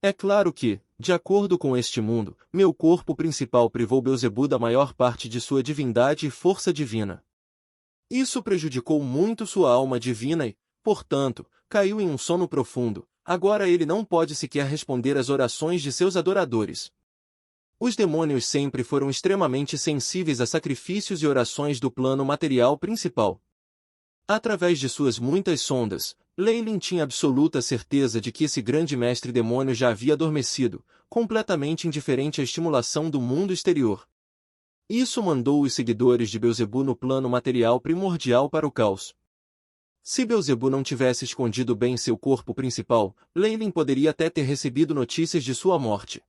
É claro que, de acordo com este mundo, meu corpo principal privou Beelzebu da maior parte de sua divindade e força divina. Isso prejudicou muito sua alma divina e, portanto, caiu em um sono profundo. Agora ele não pode sequer responder às orações de seus adoradores. Os demônios sempre foram extremamente sensíveis a sacrifícios e orações do plano material principal. Através de suas muitas sondas, Leilin tinha absoluta certeza de que esse grande mestre demônio já havia adormecido, completamente indiferente à estimulação do mundo exterior. Isso mandou os seguidores de Beelzebu no plano material primordial para o caos. Se Beelzebu não tivesse escondido bem seu corpo principal, Leilin poderia até ter recebido notícias de sua morte.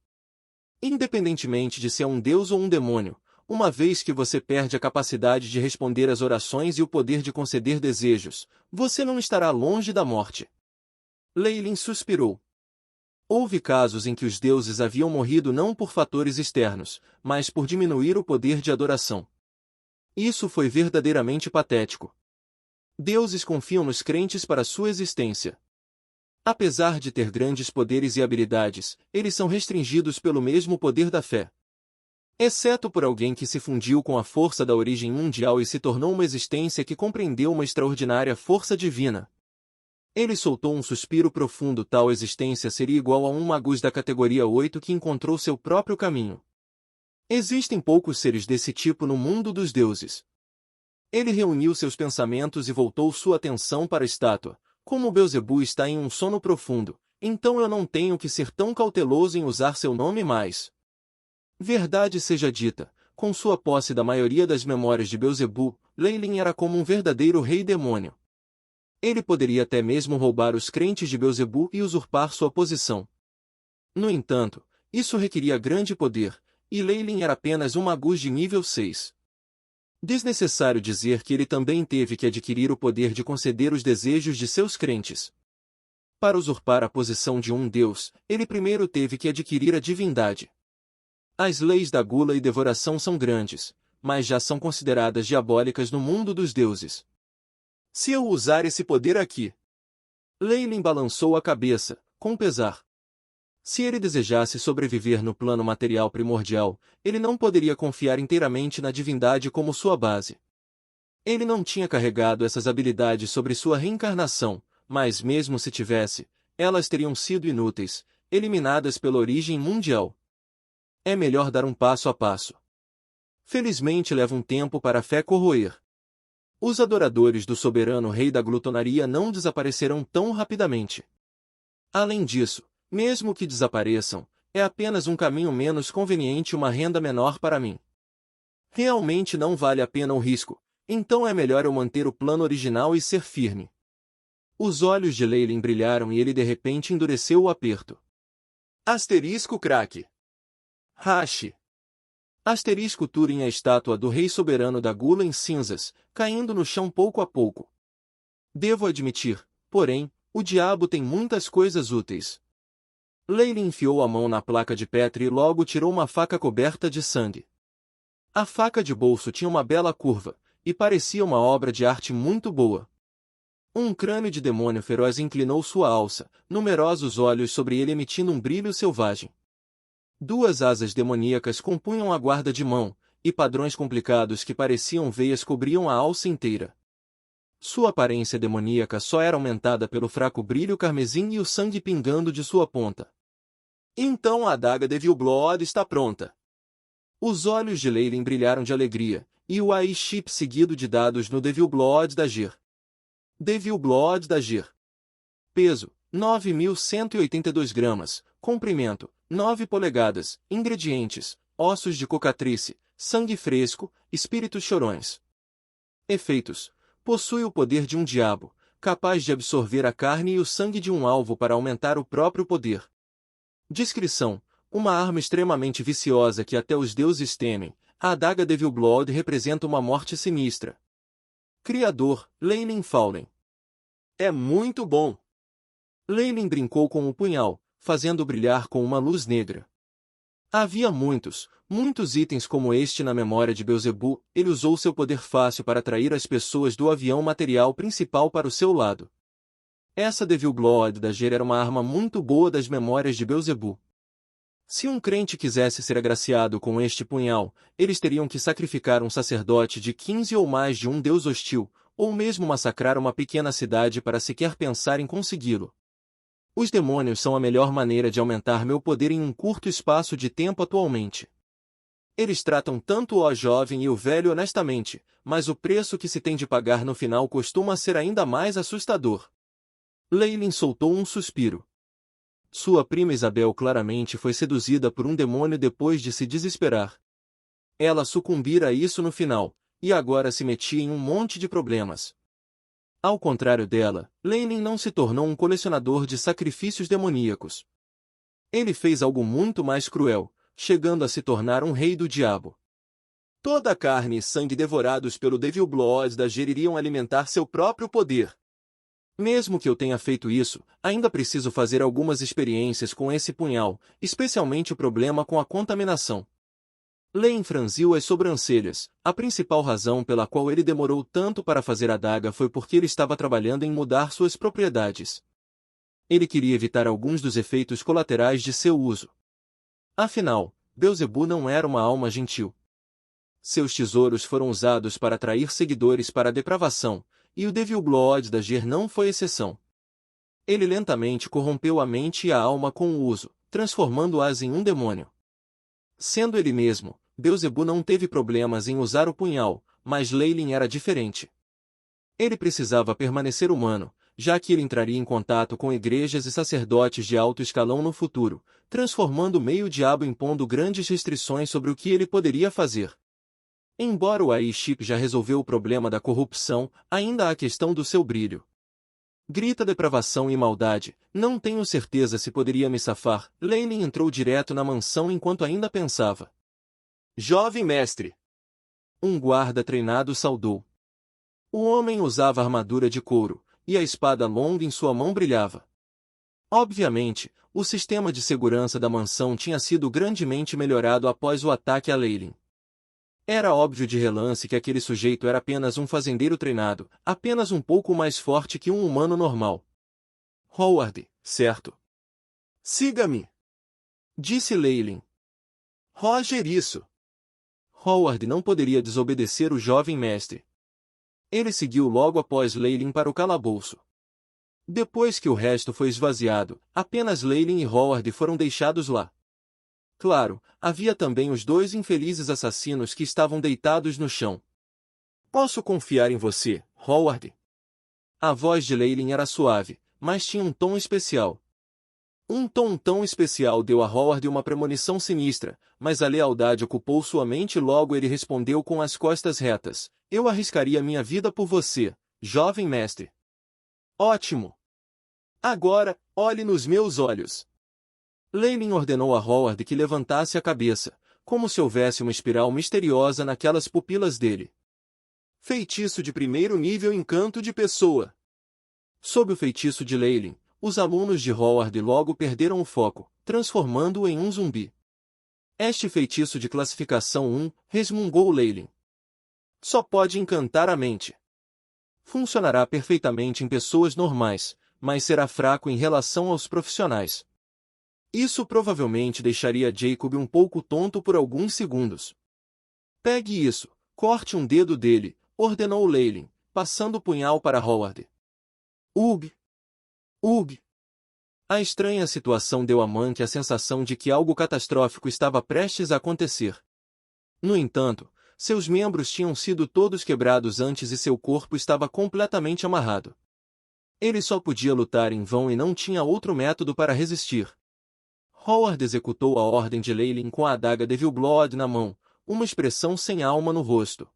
Independentemente de se é um deus ou um demônio, uma vez que você perde a capacidade de responder às orações e o poder de conceder desejos, você não estará longe da morte. Leilin suspirou. Houve casos em que os deuses haviam morrido não por fatores externos, mas por diminuir o poder de adoração. Isso foi verdadeiramente patético. Deuses confiam nos crentes para sua existência. Apesar de ter grandes poderes e habilidades, eles são restringidos pelo mesmo poder da fé. Exceto por alguém que se fundiu com a força da origem mundial e se tornou uma existência que compreendeu uma extraordinária força divina. Ele soltou um suspiro profundo. Tal existência seria igual a um magus da categoria 8 que encontrou seu próprio caminho. Existem poucos seres desse tipo no mundo dos deuses. Ele reuniu seus pensamentos e voltou sua atenção para a estátua. Como Beelzebu está em um sono profundo, então eu não tenho que ser tão cauteloso em usar seu nome mais. Verdade seja dita, com sua posse da maioria das memórias de Beelzebu, Leilin era como um verdadeiro rei demônio. Ele poderia até mesmo roubar os crentes de Beelzebu e usurpar sua posição. No entanto, isso requeria grande poder, e Leilin era apenas um magus de nível 6. Desnecessário dizer que ele também teve que adquirir o poder de conceder os desejos de seus crentes. Para usurpar a posição de um deus, ele primeiro teve que adquirir a divindade. As leis da gula e devoração são grandes, mas já são consideradas diabólicas no mundo dos deuses. Se eu usar esse poder aqui... Leilin balançou a cabeça, com pesar. Se ele desejasse sobreviver no plano material primordial, ele não poderia confiar inteiramente na divindade como sua base. Ele não tinha carregado essas habilidades sobre sua reencarnação, mas mesmo se tivesse, elas teriam sido inúteis, eliminadas pela origem mundial. É melhor dar um passo a passo. Felizmente leva um tempo para a fé corroer. Os adoradores do soberano rei da glutonaria não desaparecerão tão rapidamente. Além disso, mesmo que desapareçam, é apenas um caminho menos conveniente e uma renda menor para mim. Realmente não vale a pena o risco, então é melhor eu manter o plano original e ser firme. Os olhos de Leilin brilharam e ele de repente endureceu o aperto. Asterisco craque. Rache. Asterisco Turing, a estátua do rei soberano da gula em cinzas, caindo no chão pouco a pouco. Devo admitir, porém, o diabo tem muitas coisas úteis. Leilin enfiou a mão na placa de Petri e logo tirou uma faca coberta de sangue. A faca de bolso tinha uma bela curva, e parecia uma obra de arte muito boa. Um crânio de demônio feroz inclinou sua alça, numerosos olhos sobre ele emitindo um brilho selvagem. Duas asas demoníacas compunham a guarda de mão, e padrões complicados que pareciam veias cobriam a alça inteira. Sua aparência demoníaca só era aumentada pelo fraco brilho carmesim e o sangue pingando de sua ponta. Então a adaga de Vilblod está pronta. Os olhos de Leilin brilharam de alegria, e o AI-chip seguido de dados no Devil Blood da Gir. Devil Blood da Gir. Peso, 9.182 gramas. Comprimento, 9 polegadas. Ingredientes, ossos de cocatrice, sangue fresco, espíritos chorões. Efeitos. Possui o poder de um diabo, capaz de absorver a carne e o sangue de um alvo para aumentar o próprio poder. Descrição. Uma arma extremamente viciosa que até os deuses temem. A adaga Devil Blood representa uma morte sinistra. Criador, Leilin Fallen. É muito bom! Leilin brincou com o punhal, fazendo brilhar com uma luz negra. Havia muitos itens como este na memória de Beelzebu. Ele usou seu poder fácil para atrair as pessoas do avião material principal para o seu lado. Essa Devil Blood da Ger era uma arma muito boa das memórias de Beelzebub. Se um crente quisesse ser agraciado com este punhal, eles teriam que sacrificar um sacerdote de 15 ou mais de um deus hostil, ou mesmo massacrar uma pequena cidade para sequer pensar em consegui-lo. Os demônios são a melhor maneira de aumentar meu poder em um curto espaço de tempo atualmente. Eles tratam tanto o jovem e o velho honestamente, mas o preço que se tem de pagar no final costuma ser ainda mais assustador. Leylin soltou um suspiro. Sua prima Isabel claramente foi seduzida por um demônio depois de se desesperar. Ela sucumbira a isso no final, e agora se metia em um monte de problemas. Ao contrário dela, Leylin não se tornou um colecionador de sacrifícios demoníacos. Ele fez algo muito mais cruel, chegando a se tornar um rei do diabo. Toda a carne e sangue devorados pelo Devil Blood da Ger iriam alimentar seu próprio poder. Mesmo que eu tenha feito isso, ainda preciso fazer algumas experiências com esse punhal, especialmente o problema com a contaminação. Leylin franziu as sobrancelhas. A principal razão pela qual ele demorou tanto para fazer a adaga foi porque ele estava trabalhando em mudar suas propriedades. Ele queria evitar alguns dos efeitos colaterais de seu uso. Afinal, Beelzebub não era uma alma gentil. Seus tesouros foram usados para atrair seguidores para a depravação, e o Devil Blood da Ger não foi exceção. Ele lentamente corrompeu a mente e a alma com o uso, transformando-as em um demônio. Sendo ele mesmo, Beelzebub não teve problemas em usar o punhal, mas Leylin era diferente. Ele precisava permanecer humano, já que ele entraria em contato com igrejas e sacerdotes de alto escalão no futuro, transformando o meio-diabo impondo grandes restrições sobre o que ele poderia fazer. Embora o AI-Chip já resolveu o problema da corrupção, ainda há a questão do seu brilho. Grita depravação e maldade, não tenho certeza se poderia me safar. Leylin entrou direto na mansão enquanto ainda pensava. Jovem mestre! Um guarda treinado saudou. O homem usava armadura de couro, e a espada longa em sua mão brilhava. Obviamente, o sistema de segurança da mansão tinha sido grandemente melhorado após o ataque a Leylin. Era óbvio de relance que aquele sujeito era apenas um fazendeiro treinado, apenas um pouco mais forte que um humano normal. Howard, certo? Siga-me! Disse Leylin. Roger, isso! Howard não poderia desobedecer o jovem mestre. Ele seguiu logo após Leylin para o calabouço. Depois que o resto foi esvaziado, apenas Leylin e Howard foram deixados lá. Claro, havia também os dois infelizes assassinos que estavam deitados no chão. Posso confiar em você, Howard? A voz de Leylin era suave, mas tinha um tom especial. Um tom tão especial deu a Howard uma premonição sinistra, mas a lealdade ocupou sua mente e logo ele respondeu com as costas retas. Eu arriscaria minha vida por você, jovem mestre. Ótimo! Agora, olhe nos meus olhos. Leylin ordenou a Howard que levantasse a cabeça, como se houvesse uma espiral misteriosa naquelas pupilas dele. Feitiço de primeiro nível encanto de pessoa. Sob o feitiço de Leylin, os alunos de Howard logo perderam o foco, transformando-o em um zumbi. Este feitiço de classificação 1, resmungou Leylin. Só pode encantar a mente. Funcionará perfeitamente em pessoas normais, mas será fraco em relação aos profissionais. Isso provavelmente deixaria Jacob um pouco tonto por alguns segundos. Pegue isso, corte um dedo dele, ordenou Leylin, passando o punhal para Howard. Ugh! Ugh! A estranha situação deu a Monkey a sensação de que algo catastrófico estava prestes a acontecer. No entanto, seus membros tinham sido todos quebrados antes e seu corpo estava completamente amarrado. Ele só podia lutar em vão e não tinha outro método para resistir. Howard executou a ordem de Leylin com a adaga Devil Blood na mão, uma expressão sem alma no rosto.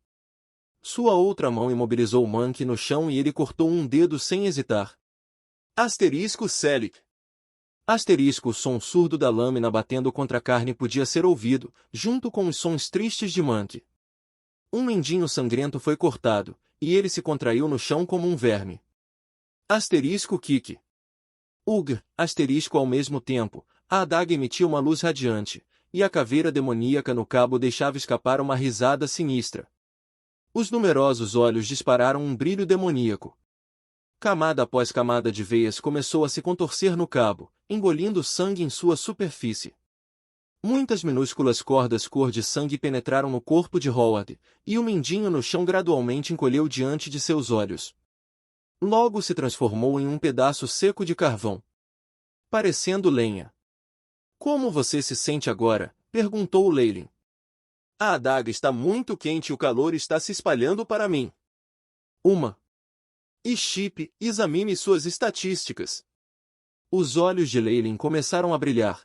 Sua outra mão imobilizou Monkey no chão e ele cortou um dedo sem hesitar. Asterisco Selic. Asterisco o som surdo da lâmina batendo contra a carne podia ser ouvido, junto com os sons tristes de Monkey. Um mendinho sangrento foi cortado, e ele se contraiu no chão como um verme. Asterisco Kick. Ugh, asterisco ao mesmo tempo. A adaga emitia uma luz radiante, e a caveira demoníaca no cabo deixava escapar uma risada sinistra. Os numerosos olhos dispararam um brilho demoníaco. Camada após camada de veias começou a se contorcer no cabo, engolindo sangue em sua superfície. Muitas minúsculas cordas cor de sangue penetraram no corpo de Howard, e o mindinho no chão gradualmente encolheu diante de seus olhos. Logo se transformou em um pedaço seco de carvão, parecendo lenha. Como você se sente agora? Perguntou Leylin. A adaga está muito quente e o calor está se espalhando para mim. Chip, examine suas estatísticas. Os olhos de Leylin começaram a brilhar,